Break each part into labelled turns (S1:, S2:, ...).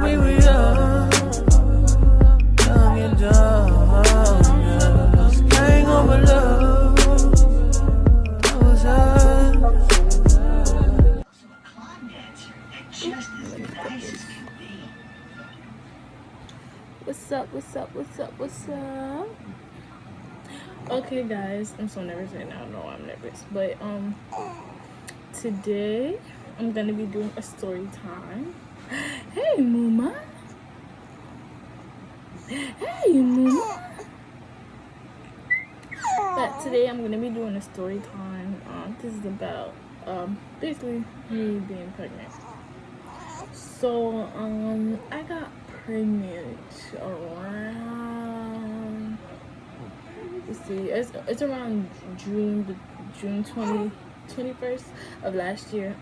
S1: we were young and dumb. Just can't overlook. That was us.
S2: What's up, what's up, what's up, what's up? Okay guys, I'm so nervous right now. No, I'm nervous. But today I'm gonna be doing a story time. Hey Muma. Hey Muma. But today I'm gonna be doing a story time. This is about basically me being pregnant. So I got pregnant around, let's see, it's around June 21st of last year.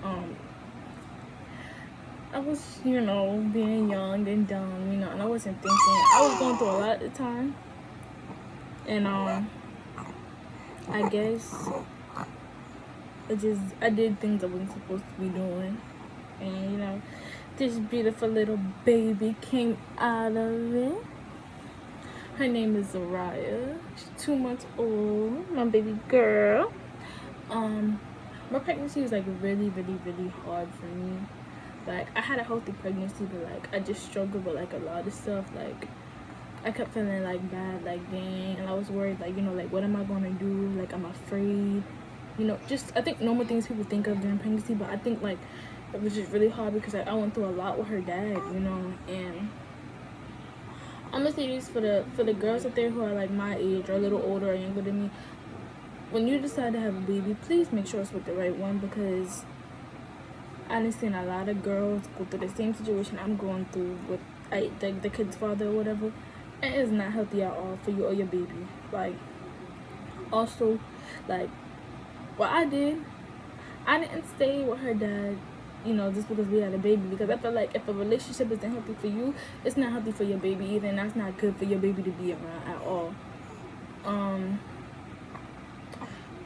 S2: I was, being young and dumb, and I wasn't thinking. I was going through a lot at the time, and I guess I did things I wasn't supposed to be doing, and this beautiful little baby came out of it. Her name is Zariah. She's 2 months old, my baby girl. My pregnancy was like really, really, really hard for me. Like, I had a healthy pregnancy, but like I just struggled with like a lot of stuff. Like, I kept feeling like bad, like dang, and I was worried, like, like what am I gonna do? Like, I'm afraid, just I think normal things people think of during pregnancy, but I think like it was just really hard because I went through a lot with her dad, and I'm gonna say this for the girls out there who are like my age or a little older or younger than me. When you decide to have a baby, please make sure it's with the right one, because I understand a lot of girls go through the same situation I'm going through with the kid's father or whatever. And it's not healthy at all for you or your baby. Like, also, like, what I didn't stay with her dad, just because we had a baby, because I feel like if a relationship isn't healthy for you, it's not healthy for your baby either, and that's not good for your baby to be around at all.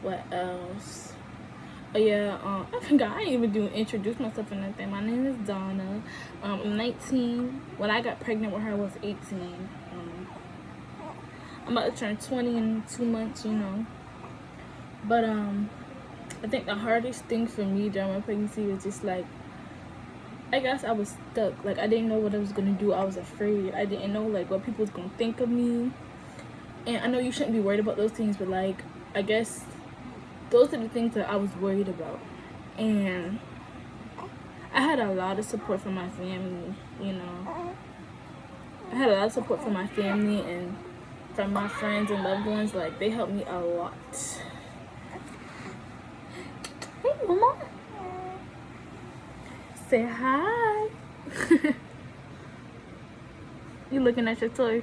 S2: What else? Oh yeah, I forgot, I didn't even introduce myself or nothing. My name is Donna. I'm 19. When I got pregnant with her, I was 18. I'm about to turn 20 in 2 months, But I think the hardest thing for me during my pregnancy was just like, I guess I was stuck. Like, I didn't know what I was gonna do. I was afraid. I didn't know like what people was gonna think of me. And I know you shouldn't be worried about those things, but like, I guess those are the things that I was worried about. And I had a lot of support from my family, I had a lot of support from my family and from my friends and loved ones. Like, they helped me a lot. Hey, Mama. Say hi. You looking at your toy?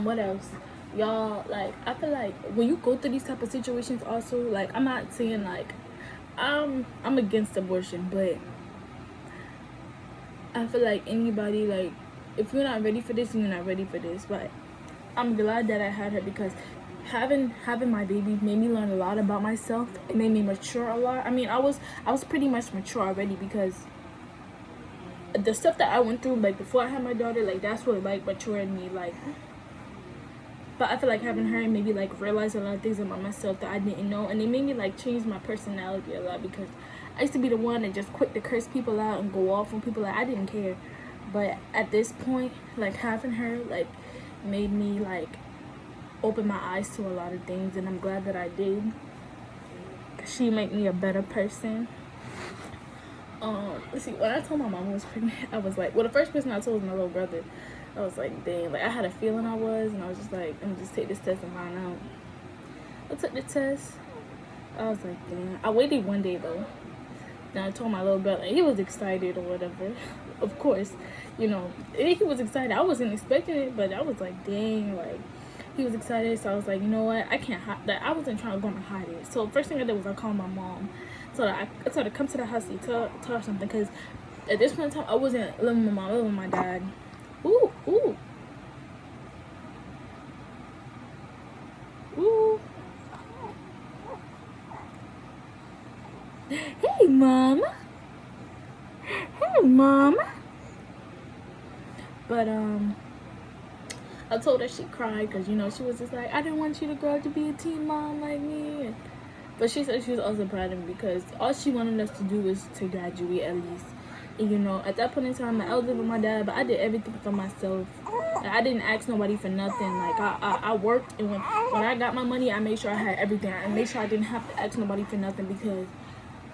S2: What else? Y'all, like, I feel like when you go through these type of situations also, like, I'm not saying like I'm against abortion, but I feel like anybody, like, if you're not ready for this, you're not ready for this. But I'm glad that I had her, because having my baby made me learn a lot about myself. It made me mature a lot. I mean, I was pretty much mature already, because the stuff that I went through, like, before I had my daughter, like, that's what like matured me. Like, but I feel like having her made me like realize a lot of things about myself that I didn't know, and it made me like change my personality a lot, because I used to be the one that just quick to curse people out and go off on people. Like, I didn't care. But at this point, like, having her like made me like open my eyes to a lot of things, and I'm glad that I did. She made me a better person. Let's see, when I told my mom I was pregnant, I was like, well, the first person I told was my little brother. I was like, dang, like, I had a feeling I was, and I was just like, I'm just take this test and find out. I took the test. I was like, damn. I waited one day though. Then I told my little brother, he was excited or whatever. Of course, he was excited. I wasn't expecting it, but I was like, dang, like, he was excited. So I was like, you know what, I can't hide that. I wasn't trying to go and hide it. So first thing I did was I called my mom. So I told her to come to the house and tell her something, because at this point in time I wasn't living with my mom, I was living with my dad. Ooh. Hey, mama. Hey, mama. But I told her she cried because, you know, she was just like, I didn't want you to grow up to be a teen mom like me. But she said she was also proud of me because all she wanted us to do was to graduate at least. And, you know, at that point in time, I was living with my dad, but I did everything for myself. Like, I didn't ask nobody for nothing. Like, I worked, and when I got my money, I made sure I had everything. I made sure I didn't have to ask nobody for nothing because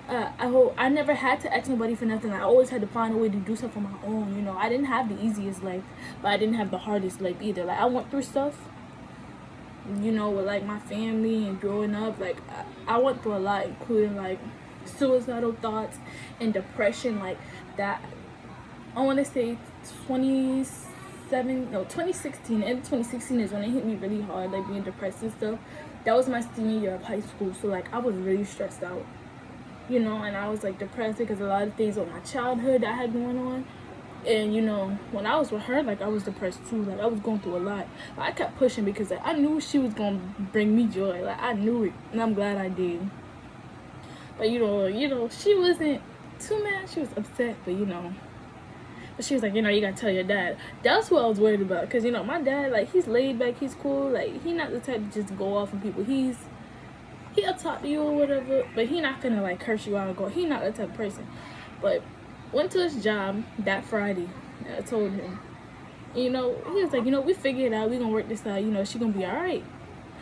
S2: I never had to ask nobody for nothing. I always had to find a way to do stuff on my own. You know, I didn't have the easiest life, but I didn't have the hardest life either. Like, I went through stuff, you know, with like my family and growing up. Like, I went through a lot, including like suicidal thoughts and depression. Like that, I want to say 2016. And 2016 is when it hit me really hard, like being depressed and stuff. That was my senior year of high school, so like I was really stressed out. You know, and I was like depressed because a lot of things with my childhood that I had going on. And you know, when I was with her, like I was depressed too. Like I was going through a lot. But I kept pushing because like, I knew she was gonna bring me joy. Like I knew it, and I'm glad I did. But you know, she wasn't too mad. She was upset, but you know. But she was like, you know, you gotta tell your dad. That's what I was worried about, cause you know, my dad, like he's laid back, he's cool. Like he not the type to just go off on people. He'll talk to you or whatever, but he not gonna like curse you out and go. He not that type of person. But went to his job that Friday. And I told him, you know, he was like, you know, we figured it out. We gonna work this out. You know, she gonna be all right.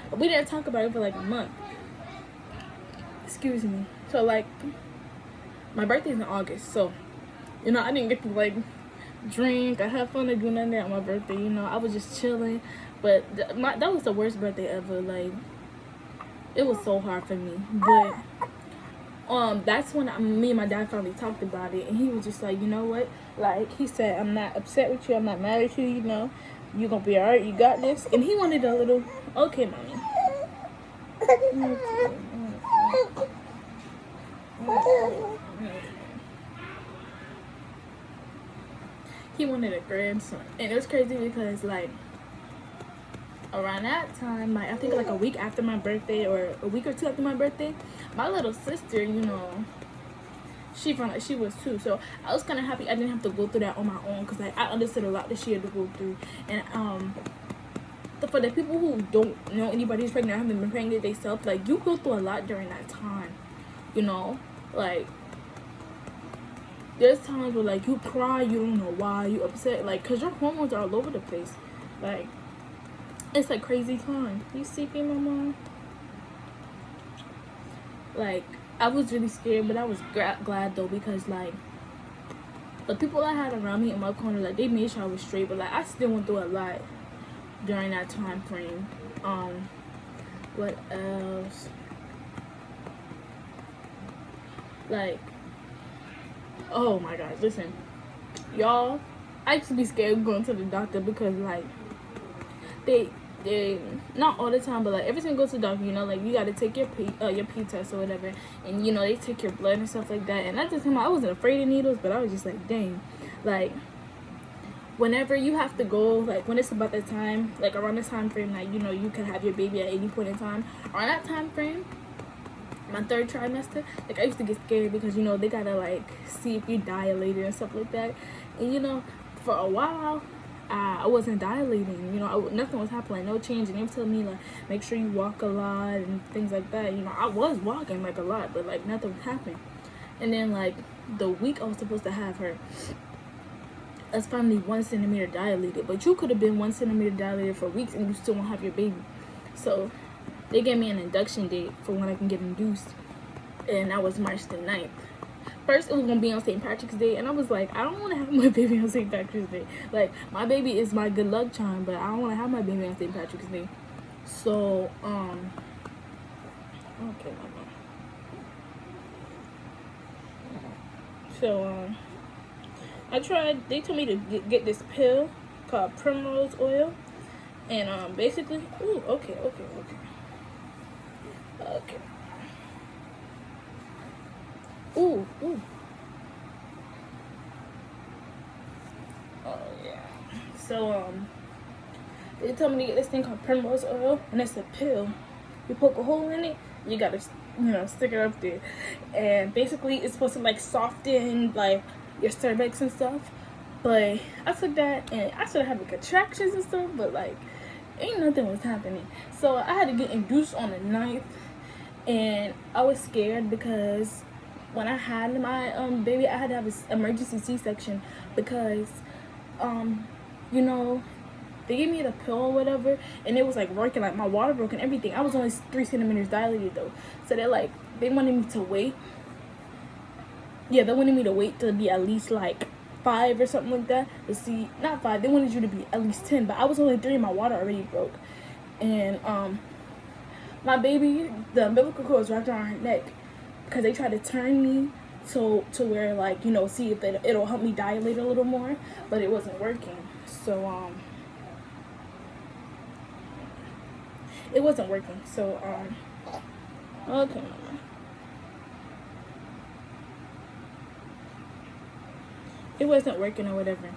S2: But we didn't talk about it for like a month. Excuse me. So like, my birthday's in August, so you know, I didn't get to like drink or have fun or do nothing on my birthday. You know, I was just chilling. But that was the worst birthday ever. Like, it was so hard for me. But that's when me and my dad finally talked about it, and he was just like, you know what, like he said, I'm not upset with you, I'm not mad at you, you know, you gonna be all right, you got this. And he wanted a little, okay, mommy. He wanted a grandson, and it was crazy because like around that time, like I think like a week after my birthday or a week or two after my birthday, my little sister, you know, she was too. So I was kind of happy I didn't have to go through that on my own, because like I understood a lot that she had to go through. And for the people who don't know anybody who's pregnant or haven't been pregnant themselves, like you go through a lot during that time, you know. Like there's times where like you cry, you don't know why, you upset, like because your hormones are all over the place. Like it's a crazy time. You sleepy, mama? Like I was really scared, but I was glad though, because like the people I had around me in my corner, like they made sure I was straight. But like I still went through a lot during that time frame. What else? Like, oh my gosh, listen, y'all, I used to be scared going to the doctor because like they not all the time, but like every time you go to the doctor, you know, like you gotta take your pee test or whatever, and you know they take your blood and stuff like that. And at the time I wasn't afraid of needles, but I was just like, dang, like whenever you have to go, like when it's about that time, like around this time frame, like you know you can have your baby at any point in time. Around that time frame, my third trimester, like I used to get scared because you know they gotta like see if you dilated and stuff like that. And you know, for a while I wasn't dilating, you know, nothing was happening, no change. And they were telling me like make sure you walk a lot and things like that. You know, I was walking like a lot, but like nothing was happening. And then like the week I was supposed to have her, that's finally 1 centimeter dilated. But you could have been 1 centimeter dilated for weeks and you still won't have your baby. So they gave me an induction date for when I can get induced, and that was March the 9th. First, it was gonna be on St. Patrick's Day, and I was like, I don't want to have my baby on St. Patrick's Day. Like, my baby is my good luck charm, but I don't want to have my baby on St. Patrick's Day. So, okay, mama. So, I tried. They told me to get this pill called primrose oil, and basically, ooh, okay. Ooh. Oh yeah. So they told me to get this thing called primrose oil, and it's a pill. You poke a hole in it, you gotta stick it up there. And basically it's supposed to like soften like your cervix and stuff. But I took that and I started having contractions and stuff, but like ain't nothing was happening. So I had to get induced on the 9th, and I was scared because when I had my baby, I had to have an emergency C-section because you know, they gave me the pill or whatever, and it was like working, like my water broke and everything. I was only 3 centimeters dilated though, so they wanted me to wait. Yeah, they wanted me to wait to be at least like 5 or something like that to see. Not 5. They wanted you to be at least 10, but I was only 3. And my water already broke, and my baby, the umbilical cord was wrapped around her neck because they tried to turn me to where like see if it'll help me dilate a little more, but it wasn't working. So it wasn't working. So okay, mama. It wasn't working or whatever.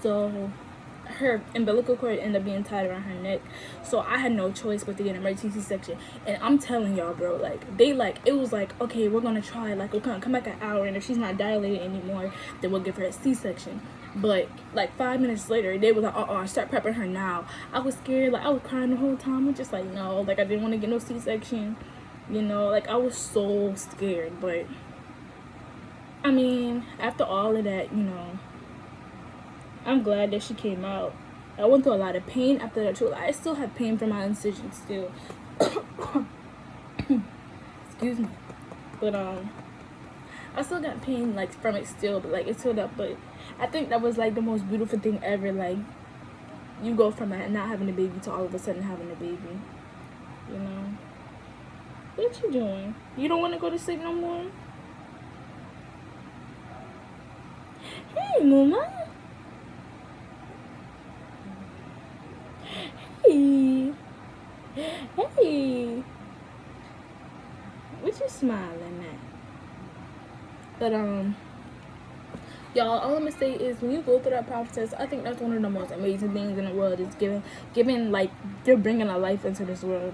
S2: So her umbilical cord ended up being tied around her neck, so I had no choice but to get an emergency C-section. And I'm telling y'all, bro, like it was like, okay, we're gonna try, like we're gonna come back an hour, and if she's not dilated anymore, then we'll give her a C-section. But like 5 minutes later, they was like, start prepping her now. I was scared, like I was crying the whole time. I'm just like, no, like I didn't want to get no C-section, like I was so scared. But I mean, after all of that, I'm glad that she came out. I went through a lot of pain after that too. I still have pain from my incision still. Excuse me. But I still got pain like from it still, but like it's healed up. But I think that was like the most beautiful thing ever. Like you go from not having a baby to all of a sudden having a baby. What you doing? You don't want to go to sleep no more? Hey, Mama. Hey. Hey. What you smiling at? But y'all, all I'm gonna say is when you go through that process, I think that's one of the most amazing things in the world is giving like you're bringing a life into this world.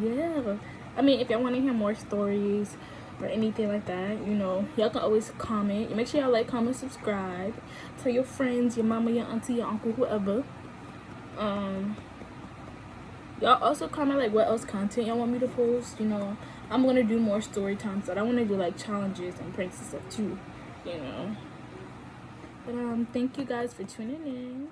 S2: Yeah. I mean, if y'all want to hear more stories or anything like that, y'all can always comment. Make sure y'all like, comment, subscribe. Tell your friends, your mama, your auntie, your uncle, whoever. Y'all also comment like what else content y'all want me to post. I'm gonna do more story times, but I want to do like challenges and pranks and stuff too. But thank you guys for tuning in.